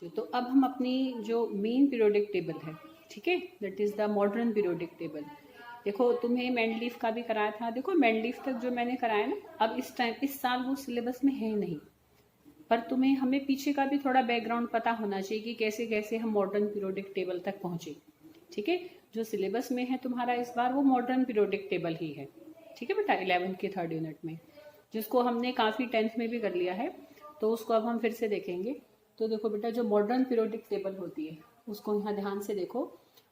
तो अब हम अपनी जो मेन पीरियोडिक टेबल है, ठीक है, that is the modern periodic table. देखो तुम्हें मेंडलीफ का भी कराया था, देखो मेंडलीफ तक जो मैंने कराया ना, अब इस साल वो सिलेबस में है नहीं, पर तुम्हें हमें पीछे का भी थोड़ा बैकग्राउंड पता होना चाहिए कि कैसे कैसे हम मॉडर्न पीरियोडिक टेबल तक पहुंचे। ठीक है, जो सिलेबस में है तुम्हारा इस बार वो मॉडर्न पीरियोडिक टेबल ही है। ठीक है बेटा, 11th के 3rd यूनिट में, जिसको हमने काफ़ी 10th में भी कर लिया है, तो उसको अब हम फिर से देखेंगे। तो देखो बेटा, जो मॉडर्न पीरियोडिक टेबल होती है उसको यहाँ ध्यान से देखो।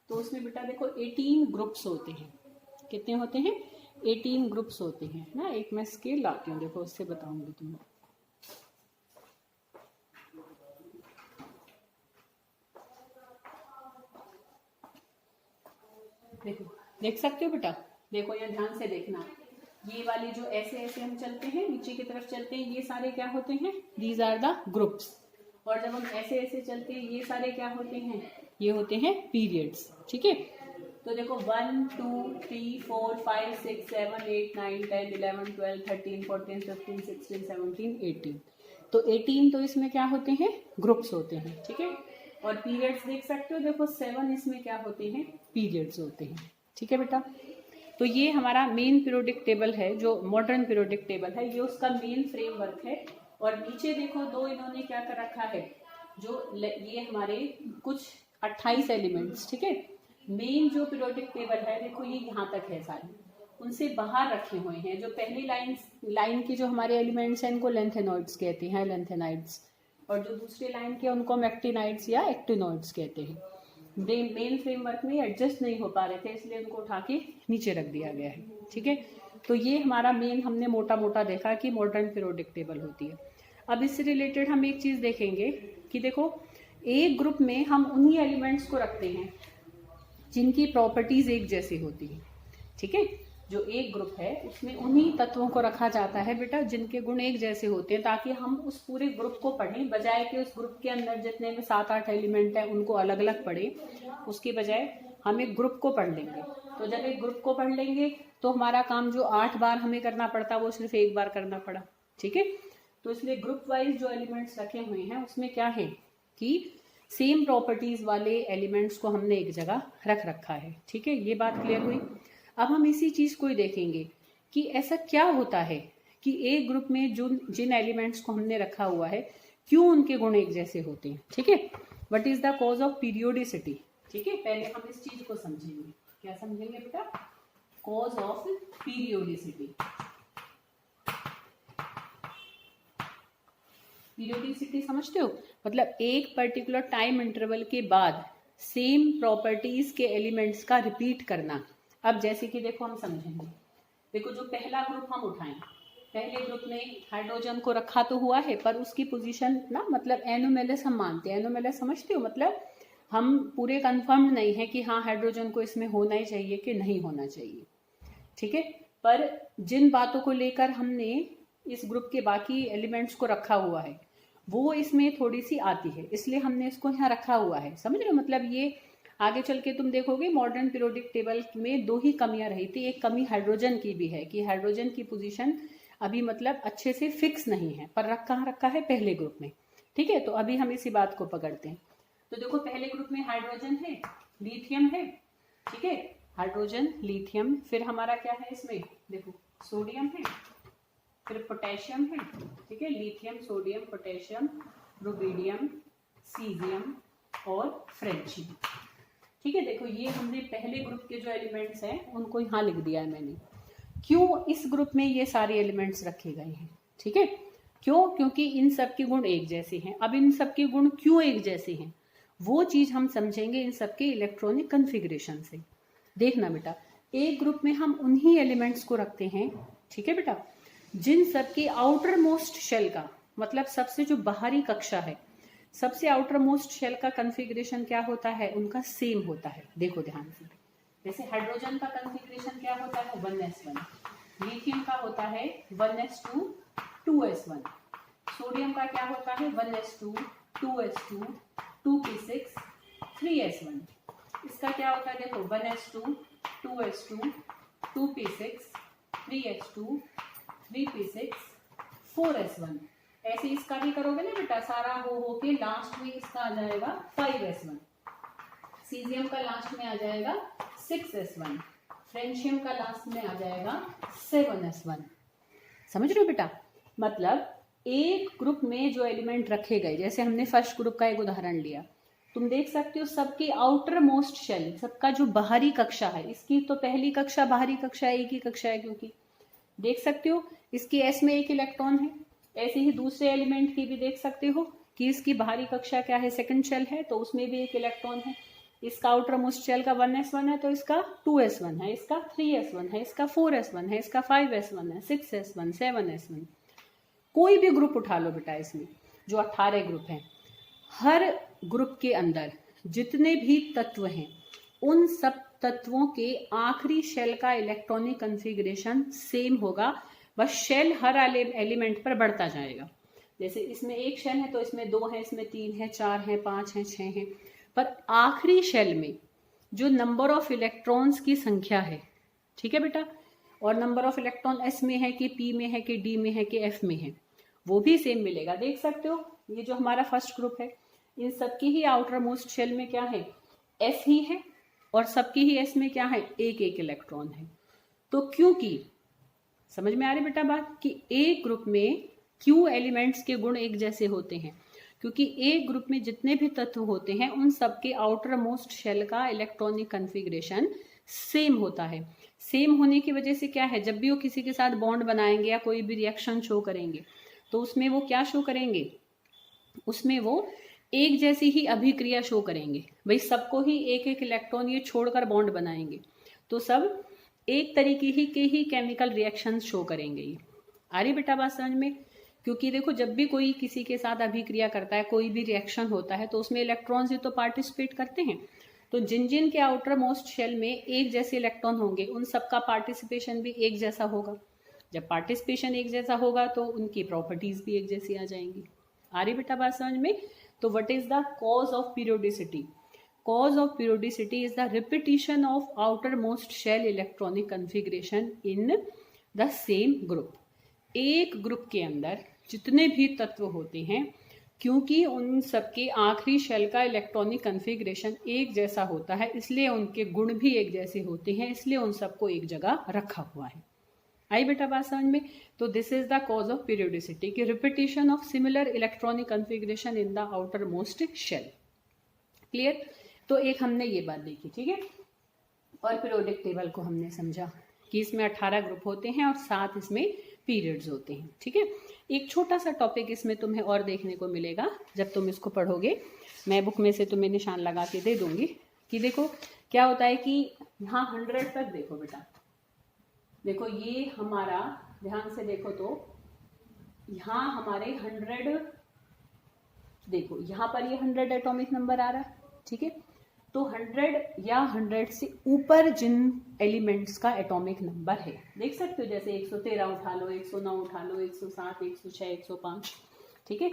तो उसमें बेटा देखो 18 ग्रुप्स होते हैं। कितने होते हैं? 18 ग्रुप्स होते हैं ना। एक मैं स्केल लाती हूँ, देखो उससे बताऊंगी तुम्हें। देखो, देख सकते हो बेटा, देखो यहाँ ध्यान से देखना। ये वाली जो ऐसे ऐसे हम चलते हैं, नीचे की तरफ चलते हैं, ये सारे क्या होते हैं? These are the groups. और जब हम ऐसे ऐसे चलते हैं, ये सारे क्या होते हैं? ये होते हैं पीरियड्स। ठीक है, तो देखो 1 2 3 4 5 6 7 8 9 10 11 12 13 14 15 16 17 18। तो 18 तो इसमें क्या होते हैं? ग्रुप्स होते हैं। ठीक है, और पीरियड्स देख सकते हो, देखो 7 इसमें क्या होते हैं? पीरियड्स होते हैं। ठीक है बेटा, तो ये हमारा मेन पीरियोडिक टेबल है, जो मॉडर्न पीरियोडिक टेबल है, ये उसका मेन फ्रेमवर्क है। और नीचे देखो दो इन्होंने क्या कर रखा है, जो ये हमारे कुछ 28 एलिमेंट्स। ठीक है, मेन जो पीरियोडिक टेबल है देखो ये यहाँ तक है सारी, उनसे बाहर रखे हुए हैं। जो पहली लाइन की जो हमारे एलिमेंट्स हैं इनको लेंथेनॉइड्स कहते हैं, लेंथेनाइड्स। और जो दूसरे लाइन के उनको हम एक्टिनाइड्स या एक्टिनॉइड्स कहते हैं। मेन फ्रेमवर्क में एडजस्ट नहीं हो पा रहे थे, इसलिए उनको उठा के नीचे रख दिया गया है। ठीक है, तो ये हमारा मेन हमने मोटा मोटा देखा कि मॉडर्न पीरियोडिक टेबल होती है। अब इससे रिलेटेड हम एक चीज देखेंगे कि देखो एक ग्रुप में हम उन्हीं एलिमेंट्स को रखते हैं जिनकी प्रॉपर्टीज एक जैसी होती है। ठीक है, जो एक ग्रुप है उसमें उन्हीं तत्वों को रखा जाता है बेटा जिनके गुण एक जैसे होते हैं, ताकि हम उस पूरे ग्रुप को पढ़ें, बजाय कि उस ग्रुप के अंदर जितने में 7-8 एलिमेंट है उनको अलग अलग पढ़ें। उसके बजाय हम एक ग्रुप को पढ़ लेंगे। तो जब एक ग्रुप को पढ़ लेंगे तो हमारा काम जो 8 बार हमें करना पड़ता वो सिर्फ एक बार करना पड़ा। ठीक है, तो इसलिए ग्रुप वाइज जो एलिमेंट्स रखे हुए हैं उसमें क्या है कि सेम प्रॉपर्टीज वाले एलिमेंट्स को हमने एक जगह रख रखा है। ठीक है, ये बात क्लियर हुई। अब हम इसी चीज को ही देखेंगे कि ऐसा क्या होता है कि एक ग्रुप में जिन एलिमेंट्स को हमने रखा हुआ है क्यों उनके गुण एक जैसे होते हैं। ठीक है, what is the cause of periodicity. ठीक है, पहले हम इस चीज को समझेंगे। क्या समझेंगे बेटा? Cause of periodicity. पीरियोडिसिटी समझते हो? मतलब एक पर्टिकुलर टाइम इंटरवल के बाद सेम प्रॉपर्टीज के एलिमेंट्स का रिपीट करना। अब जैसे कि देखो हम समझेंगे, देखो जो पहला ग्रुप हम उठाएं, पहले ग्रुप में हाइड्रोजन को रखा तो हुआ है, पर उसकी पोजीशन ना मतलब एनोमेलस हम मानते हैं। एनोमेलस समझते हो? मतलब हम पूरे कंफर्म नहीं है कि हाँ हाइड्रोजन को इसमें होना ही चाहिए कि नहीं होना चाहिए। ठीक है, पर जिन बातों को लेकर हमने इस ग्रुप के बाकी एलिमेंट्स को रखा हुआ है वो इसमें थोड़ी सी आती है, इसलिए हमने इसको यहाँ रखा हुआ है। समझ रहे हो? मतलब ये आगे चल के तुम देखोगे मॉडर्न पीरियोडिक टेबल में 2 ही कमियां रही थी। एक कमी हाइड्रोजन की भी है कि हाइड्रोजन की पोजीशन अभी मतलब अच्छे से फिक्स नहीं है, पर कहाँ रखा है? पहले ग्रुप में। ठीक है, तो अभी हम इसी बात को पकड़ते हैं। तो देखो पहले ग्रुप में हाइड्रोजन है, लिथियम है। ठीक है, हाइड्रोजन लिथियम, फिर हमारा क्या है इसमें? देखो सोडियम है, फिर पोटेशियम है। ठीक है, lithium, sodium, potassium, rubidium, caesium और फ्रेंचियम। ठीक है, देखो ये हमने पहले ग्रुप के जो एलिमेंट्स हैं उनको यहाँ लिख दिया है मैंने। क्यों इस ग्रुप में ये सारे एलिमेंट्स रखे गए हैं? ठीक है, क्यों? क्योंकि इन सब के गुण एक जैसे हैं। अब इन सब के गुण क्यों एक जैसे हैं वो चीज हम समझेंगे इन सब के इलेक्ट्रॉनिक कन्फिग्रेशन से। देखना बेटा, एक ग्रुप में हम उन्हीं एलिमेंट्स को रखते हैं, ठीक है बेटा, जिन सब के आउटर मोस्ट शेल का मतलब सबसे जो बाहरी कक्षा है, सबसे आउटर मोस्ट शेल का कन्फिग्रेशन क्या होता है? उनका सेम होता है। देखो ध्यान से, जैसे हाइड्रोजन का कन्फिग्रेशन क्या होता है? 1s1। लिथियम का होता है 1s2 2s1। सोडियम का क्या होता है? 1s2 2s2 2p6 3s1। इसका क्या होता है? देखो 1s2 2s2 2p6 3s2 3p6 4s1। ऐसे इसका भी करोगे ना बेटा, सारा हो के लास्ट में इसका आ जाएगा 5s1, सीजियम का लास्ट में आ जाएगा 6s1, फ्रेंशियम का लास्ट में आ जाएगा 7s1। समझ रहे हो बेटा? मतलब एक ग्रुप में जो एलिमेंट रखे गए, जैसे हमने फर्स्ट ग्रुप का एक उदाहरण लिया, तुम देख सकते हो सबकी आउटर मोस्ट शेल, सबका जो बाहरी कक्षा है, इसकी तो पहली कक्षा बाहरी कक्षा एक ही कक्षा है, क्योंकि देख सकते हो इसकी एस में एक इलेक्ट्रॉन है। ऐसे ही दूसरे एलिमेंट की भी देख सकते हो कि इसकी बाहरी कक्षा क्या है, सेकंड शेल है, तो उसमें भी एक इलेक्ट्रॉन है। इसका आउटर मोस्ट शेल का 1s1 है, तो इसका 2s1 है, इसका 3s1 है, इसका 4s1 है, इसका 5s1 है, 6s1, 7s1। कोई भी ग्रुप उठा लो बेटा, इसमें जो 18 ग्रुप हैं, हर ग्रुप के अंदर जितने भी तत्व हैं, उन सब तत्वों के आखिरी शेल का इलेक्ट्रॉनिक कॉन्फ़िगरेशन सेम होगा, बस शेल हर एलिमेंट पर बढ़ता जाएगा। जैसे इसमें एक शेल है तो इसमें 2 है, इसमें 3 है, 4 है, 5 है, 6 है, पर आखिरी शेल में जो नंबर ऑफ इलेक्ट्रॉन्स की संख्या है, ठीक है बेटा, और नंबर ऑफ इलेक्ट्रॉन एस में है कि पी में है कि डी में है कि एफ में है, वो भी सेम मिलेगा। देख सकते हो ये जो हमारा फर्स्ट ग्रुप है, इन सबकी ही आउटर मोस्ट शेल में क्या है, एस ही है, और सबकी ही एस में क्या है, एक एक इलेक्ट्रॉन है। तो क्योंकि समझ में आ रही बेटा बात कि एक ग्रुप में क्यों एलिमेंट्स के गुण एक जैसे होते हैं, क्योंकि एक ग्रुप में जितने भी तत्व होते हैं उन सबके आउटर मोस्ट शेल का इलेक्ट्रॉनिक कॉन्फ़िगरेशन सेम होता है। सेम होने की वजह से क्या है, जब भी वो किसी के साथ बॉन्ड बनाएंगे या कोई भी रिएक्शन शो करेंगे, तो उसमें वो क्या शो करेंगे, उसमें वो एक जैसी ही अभिक्रिया शो करेंगे। भाई सबको ही एक एक इलेक्ट्रॉन ये छोड़कर बॉन्ड बनाएंगे, तो सब एक तरीके ही के ही केमिकल रिएक्शंस शो करेंगे। ये आ रही बेटा बात समझ में? क्योंकि देखो जब भी कोई किसी के साथ अभिक्रिया करता है, कोई भी रिएक्शन होता है, तो उसमें इलेक्ट्रॉन्स ही तो पार्टिसिपेट करते हैं। तो जिन जिन के आउटर मोस्ट शेल में एक जैसे इलेक्ट्रॉन होंगे, उन सबका पार्टिसिपेशन भी एक जैसा होगा। जब पार्टिसिपेशन एक जैसा होगा तो उनकी प्रॉपर्टीज भी एक जैसी आ जाएंगी। आ रही बेटा बात समझ में? तो what is the cause of periodicity? Cause of periodicity is the repetition of outermost shell electronic configuration in the same group. एक ग्रुप के अंदर जितने भी तत्व होते हैं, क्योंकि उन सबके आखिरी शेल का इलेक्ट्रॉनिक कॉन्फ़िगरेशन एक जैसा होता है, इसलिए उनके गुण भी एक जैसे होते हैं, इसलिए उन सबको एक जगह रखा हुआ है। आई बेटा बात समझ में? तो this is the cause of periodicity की repetition of similar electronic configuration in the outer most shell. Clear? तो एक हमने ये बात देखी, ठीक है। और पीरियोडिक टेबल को हमने समझा कि इसमें 18 ग्रुप होते हैं और 7 इसमें पीरियड्स होते हैं, ठीक है। एक छोटा सा टॉपिक इसमें तुम्हें और देखने को मिलेगा जब तुम इसको पढ़ोगे। मैं बुक में से तुम्हें निशान लगा के दे दूंगी कि देखो क्या होता है कि यहाँ 100 तक देखो बेटा, देखो ये हमारा, ध्यान से देखो तो यहाँ हमारे 100, देखो यहाँ पर ये 100 एटॉमिक नंबर आ रहा है, ठीक है। तो 100 या 100 से ऊपर जिन एलिमेंट्स का एटॉमिक नंबर है, देख सकते हो, जैसे 113 उठा लो, 109 उठा लो, 107, 106, 105, ठीक है।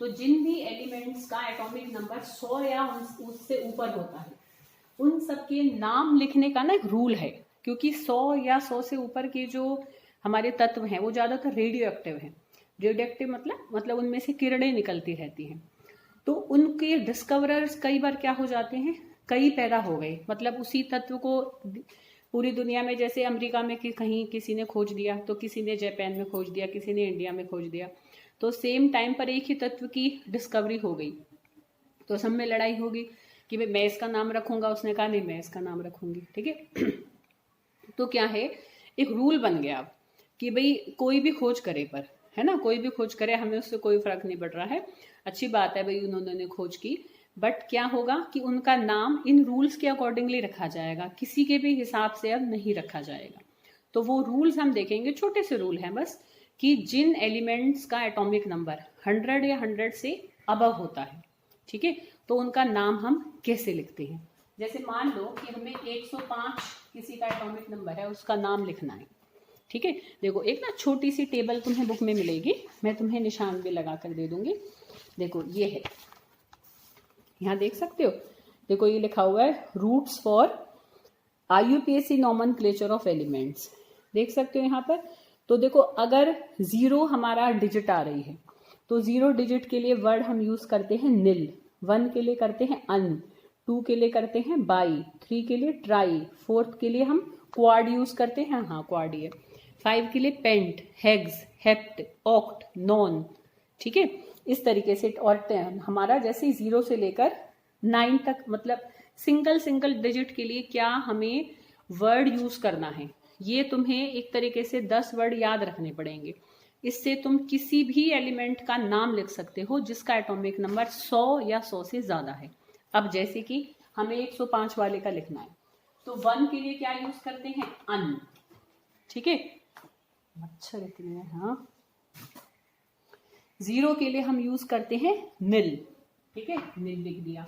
तो जिन भी एलिमेंट्स का एटॉमिक नंबर 100 या उससे ऊपर होता है, उन सबके नाम लिखने का ना एक रूल है, क्योंकि 100 या 100 से ऊपर के जो हमारे तत्व हैं वो ज़्यादातर रेडियो एक्टिव हैं। रेडियो एक्टिव मतलब उनमें से किरणें निकलती रहती हैं, तो उनके डिस्कवरर्स कई बार क्या हो जाते हैं, कई पैदा हो गए, मतलब उसी तत्व को पूरी दुनिया में, जैसे अमेरिका में कहीं किसी ने खोज दिया, तो किसी ने जापान में खोज दिया, किसी ने इंडिया में खोज दिया, तो सेम टाइम पर एक ही तत्व की डिस्कवरी हो गई, तो सब में लड़ाई होगी कि भाई मैं इसका नाम रखूंगा, उसने कहा नहीं मैं इसका नाम रखूंगी, ठीक है। तो क्या है, एक रूल बन गया अब कि भाई कोई भी खोज करे, पर है ना, कोई भी खोज करे, हमें उससे कोई फर्क नहीं पड़ रहा है, अच्छी बात है भाई उन्होंने खोज की, बट क्या होगा कि उनका नाम इन रूल्स के अकॉर्डिंगली रखा जाएगा, किसी के भी हिसाब से अब नहीं रखा जाएगा। तो वो रूल्स हम देखेंगे, छोटे से रूल हैं बस, कि जिन एलिमेंट्स का एटॉमिक नंबर 100 या 100 से अबव होता है, ठीक है, तो उनका नाम हम कैसे लिखते हैं। जैसे मान लो कि हमें 105 किसी का एटॉमिक नंबर है, उसका नाम लिखना है, ठीक है। देखो एक ना छोटी सी टेबल तुम्हें बुक में मिलेगी, मैं तुम्हें निशान भी लगा कर दे दूंगी। देखो ये है, यहाँ देख सकते हो, देखो ये लिखा हुआ है roots for IUPAC nomenclature of elements, देख सकते हो यहाँ पर। तो देखो अगर 0 हमारा डिजिट आ रही है, तो 0 डिजिट के लिए वर्ड हम यूज करते हैं नील, 1 के लिए करते हैं अन, 2 के लिए करते हैं बाई, 3 के लिए ट्राई, 4 के लिए हम क्वाड यूज करते हैं, हाँ क्वाड ही है, 5 के लिए पेंट, हेग्स, हेप्ट, ऑक्ट, नॉन। ठीक है, इस तरीके से। और हमारा जैसे 0 से लेकर 9 तक, मतलब सिंगल डिजिट के लिए क्या हमें वर्ड यूज करना है, ये तुम्हें एक तरीके से 10 वर्ड याद रखने पड़ेंगे। इससे तुम किसी भी एलिमेंट का नाम लिख सकते हो जिसका एटॉमिक नंबर 100 या 100 से ज्यादा है। अब जैसे कि हमें 105 वाले का लिखना है, तो 1 के लिए क्या यूज करते हैं, अन। ठीक है, मच्छर इतने हैं, हाँ। 0 के लिए हम यूज करते हैं नील। ठीक है, नील लिख दिया,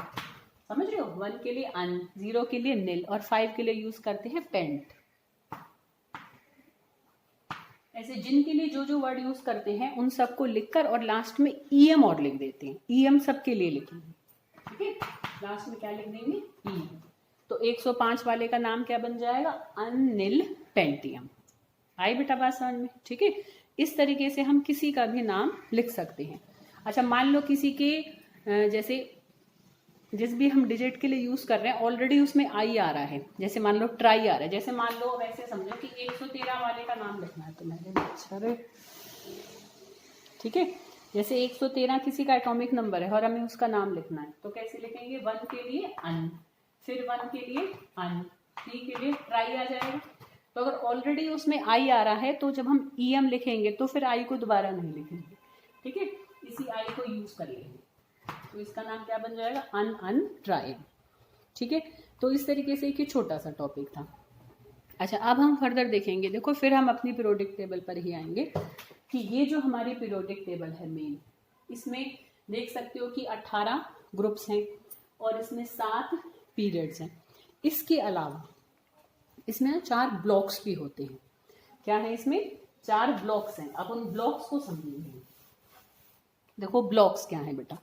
समझ रहे हो। 1 के लिए अन, 0 के लिए नील, और 5 के लिए यूज करते हैं पेंट। ऐसे जिनके लिए जो जो वर्ड यूज करते हैं उन सबको लिखकर और लास्ट में ईएम और लिख देते हैं। ईएम सबके लिए लिखेंगे। ठीक है, लास्ट में क्या लिख देंगे, ईएम। तो 105 वाले का नाम क्या बन जाएगा, अनिल पेंटियम। आई बेटा बात समझ में। ठीक है, इस तरीके से हम किसी का भी नाम लिख सकते हैं। अच्छा, मान लो किसी के जैसे जिस भी हम डिजिट के लिए यूज कर रहे हैं ऑलरेडी उसमें आई आ रहा है, जैसे मान लो ट्राई आ रहा है। जैसे मान लो वैसे समझो कि 113 वाले का नाम लिखना है तुम्हें। अच्छा, ठीक है, जैसे 113 किसी का एटॉमिक नंबर है और हमें उसका नाम लिखना है, तो कैसे लिखेंगे, 1 के लिए अन, फिर 1 के लिए अन, 3 के लिए ट्राई आ जाएगा। तो अगर ऑलरेडी उसमें आई आ रहा है तो जब हम ईएम लिखेंगे तो फिर आई को दोबारा नहीं लिखेंगे। ठीक है, इसी आई को यूज कर लेंगे, तो इसका नाम क्या बन जाएगा, अन ट्राई। ठीक है, तो इस तरीके से एक छोटा सा टॉपिक था। अच्छा, अब हम फर्दर देखेंगे। देखो, फिर हम अपनी पीरियोडिक टेबल पर ही आएंगे कि ये जो हमारी पीरियोडिक टेबल है मेन, इसमें देख सकते हो कि 18 ग्रुप्स हैं और इसमें 7 पीरियड्स हैं। इसके अलावा इसमें 4 ब्लॉक्स भी होते हैं। क्या है, इसमें 4 ब्लॉक्स हैं। अब उन ब्लॉक्स को समझेंगे। देखो ब्लॉक्स क्या है बेटा,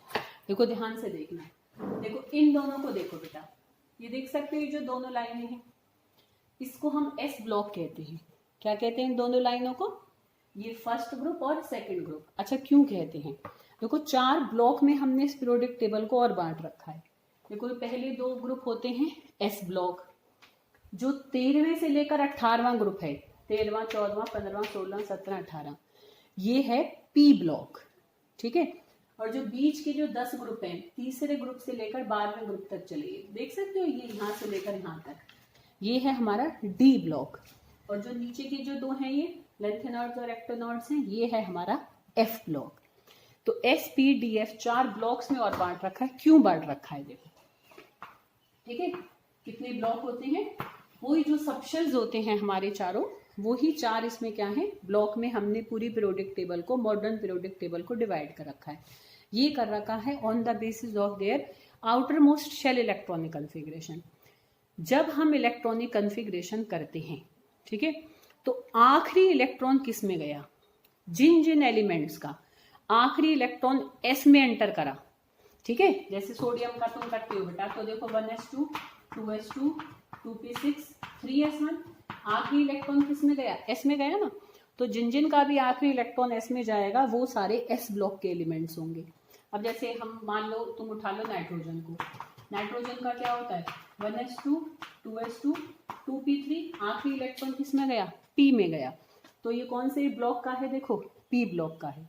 देखो ध्यान से देखना। देखो इन दोनों को देखो बेटा, ये देख सकते हो जो दोनों लाइनें हैं, इसको हम एस ब्लॉक कहते हैं। क्या कहते हैं इन दोनों लाइनों को, ये फर्स्ट ग्रुप और सेकंड ग्रुप। अच्छा, क्यों कहते हैं, देखो 4 ब्लॉक में हमने इस पीरियोडिक टेबल को और बांट रखा है। देखो पहले 2 ग्रुप होते हैं एस ब्लॉक, जो 13वें से लेकर 18वां ग्रुप है, 13वां 14वां 15वां 16वां 17वां 18, ये है पी ब्लॉक। ठीक है, और जो बीच के जो 10 ग्रुप हैं, तीसरे ग्रुप से लेकर 12वें ग्रुप तक चले, देख सकते हो ये यहाँ से लेकर यहाँ तक, ये है हमारा डी ब्लॉक। और जो नीचे के जो 2 हैं, ये लेंथेनॉइड्स और एक्टोनॉइड्स हैं, ये है हमारा एफ ब्लॉक। तो S P D F 4 blocks में और बांट रखा है। क्यों बांट रखा है, देखो। ठीक है, कितने ब्लॉक होते हैं, वही जो सबशेल्स होते हैं हमारे चारों, वही 4 इसमें क्या है, ब्लॉक में हमने पूरी पीरियोडिक टेबल को, मॉडर्न पीरियोडिक टेबल को डिवाइड कर रखा है। ये कर रखा है on the basis of their outer most shell electronic configuration. जब हम इलेक्ट्रॉनिक कन्फिग्रेशन करते हैं, ठीक है, तो आखिरी इलेक्ट्रॉन किस में गया, जिन जिन एलिमेंट्स का आखिरी इलेक्ट्रॉन एस में एंटर करा। ठीक है, जैसे सोडियम का तुम करते हो बेटा, तो देखो 1s2 2s2 2p6 3s1, आखिरी इलेक्ट्रॉन किस में गया, एस में गया ना। तो जिन जिन का भी आखिरी इलेक्ट्रॉन एस में जाएगा वो सारे एस ब्लॉक के एलिमेंट्स होंगे। अब जैसे हम मान लो, तुम उठा लो नाइट्रोजन को, नाइट्रोजन का क्या होता है, 1s2 2s2 2p3, आखिरी इलेक्ट्रॉन किस में गया, पी में गया। तो ये कौन से ब्लॉक का है, देखो पी ब्लॉक का है।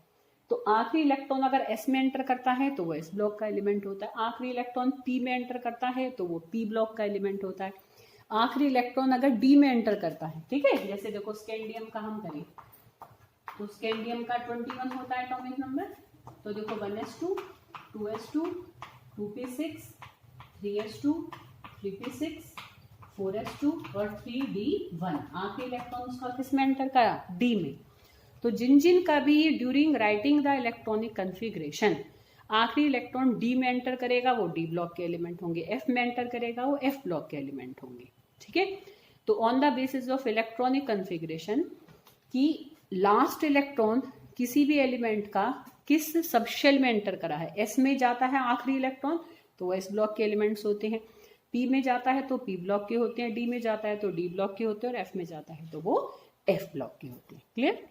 तो आखिरी इलेक्ट्रॉन अगर एस में एंटर करता है तो वो एस ब्लॉक का एलिमेंट होता है, आखिरी इलेक्ट्रॉन पी में एंटर करता है तो वो पी ब्लॉक का एलिमेंट होता है, आखिरी इलेक्ट्रॉन अगर डी में एंटर करता है, ठीक है, जैसे देखो स्कैंडियम का हम करें, तो स्कैंडियम का 21 होता है एटॉमिक नंबर। तो देखो 1s2 2s2 2p6 3s2 3p6 4s2 और 3d1, आखिरी इलेक्ट्रॉन उसका किस में एंटर करा, डी में। तो जिन जिन का भी during writing the electronic configuration आखिरी इलेक्ट्रॉन डी में एंटर करेगा वो डी ब्लॉक के एलिमेंट होंगे, एफ में एंटर करेगा वो एफ ब्लॉक के एलिमेंट होंगे। ठीक है, तो on the basis of electronic configuration की लास्ट इलेक्ट्रॉन किसी भी एलिमेंट का किस सबशेल में एंटर करा है, एस में जाता है आखिरी इलेक्ट्रॉन तो वो एस ब्लॉक के एलिमेंट्स होते हैं, पी में जाता है तो पी ब्लॉक के होते हैं, डी में जाता है तो डी ब्लॉक के होते हैं, और एफ में जाता है तो वो एफ ब्लॉक के होते हैं। क्लियर।